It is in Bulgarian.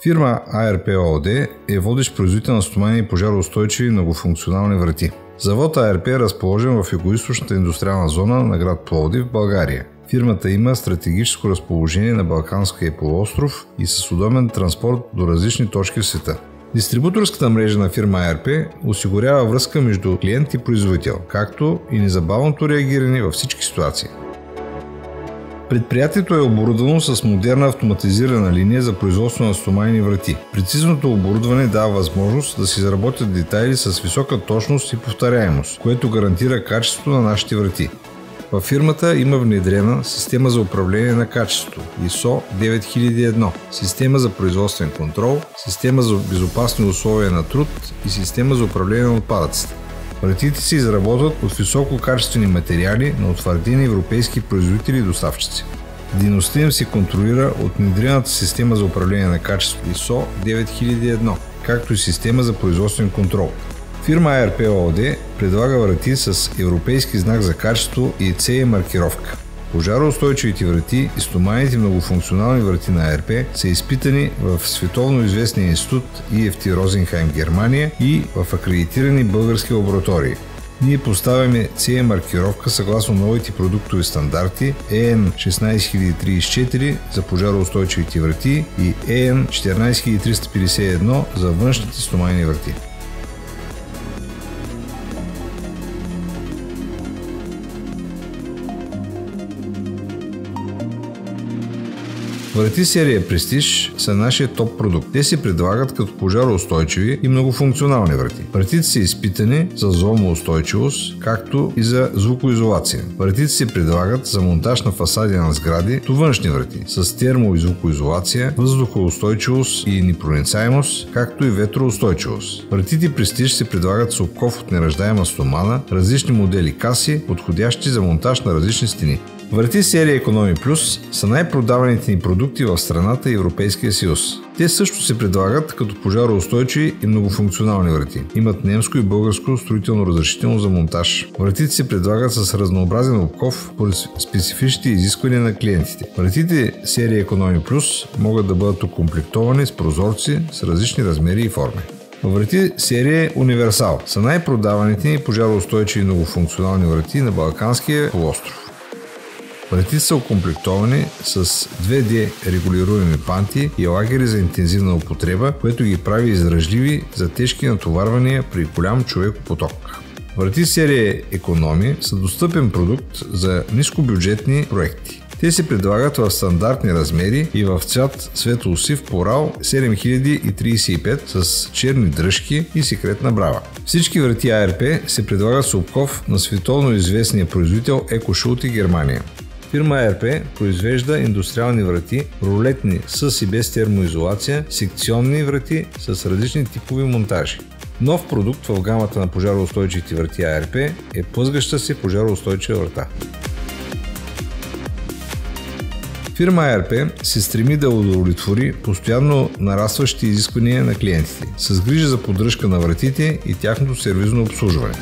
Фирма ARP ООД е водещ производител на стоманени и пожароустойчиви многофункционални врати. Завод ARP е разположен в югоизточната индустриална зона на град Пловдив, България. Фирмата има стратегическо разположение на Балканския полуостров и с удобен транспорт до различни точки в света. Дистрибуторската мрежа на фирма ARP осигурява връзка между клиент и производител, както и незабавното реагиране във всички ситуации. Предприятието е оборудвано с модерна автоматизирана линия за производство на стоманени врати. Прецизното оборудване дава възможност да се изработят детайли с висока точност и повторяемост, което гарантира качеството на нашите врати. Във фирмата има внедрена система за управление на качеството ISO 9001, система за производствен контрол, система за безопасни условия на труд и система за управление на отпадъците. Вратите се изработват от висококачествени материали на утвърдени европейски производители и доставчици. Дейността им се контролира от внедрената система за управление на качеството ISO 9001, както и система за производствен контрол. Фирма ARP ООД предлага врати с европейски знак за качество и CE маркировка. Пожароустойчивите врати и стоманените многофункционални врати на ARP са изпитани в световно известния институт EFT Розенхайм, Германия и в акредитирани български лаборатории. Ние поставяме CE маркировка съгласно новите продуктови стандарти EN 16034 за пожароустойчивите врати и EN 14351 за външните стоманени врати. Врати серия Престиж са нашия топ продукт. Те се предлагат като пожароустойчиви и многофункционални врати. Вратите са изпитани за зломоустойчивост, както и за звукоизолация. Вратите се предлагат за монтаж на фасади на сгради до външни врати с термо- и звукоизолация, въздухоустойчивост и непроницаемост, както и ветроустойчивост. Вратите Престиж се предлагат с обков от нераждаема стомана, различни модели каси, подходящи за монтаж на различни стени. Врати серия Economy Plus са най-продаваните ни продукти в страната и Европейския съюз. Те също се предлагат като пожароустойчиви и многофункционални врати. Имат немско и българско строително разрешително за монтаж. Вратите се предлагат с разнообразен обков по специфичните изисквания на клиентите. Вратите серия Economy Plus могат да бъдат окомплектовани с прозорци с различни размери и форми. Врати серия Универсал са най-продаваните ни пожароустойчиви и многофункционални врати на Балканския полуостров. Вратите са окомплектовани с 2D регулируеми панти и лагери за интензивна употреба, което ги прави издръжливи за тежки натоварвания при голям човекопоток. Врати серия Economy са достъпен продукт за нискобюджетни проекти. Те се предлагат в стандартни размери и в цвят светло-сив Порал 7035 с черни дръжки и секретна брава. Всички врати ARP се предлагат с обков на световно известния производител EcoShult, Германия. Фирма ARP произвежда индустриални врати, рулетни с и без термоизолация, секционни врати с различни типови монтажи. Нов продукт в гамата на пожароустойчивите врати ARP е плъзгаща се пожароустойчива врата. Фирма ARP се стреми да удовлетвори постоянно нарастващи изисквания на клиентите, с грижа за поддръжка на вратите и тяхното сервизно обслужване.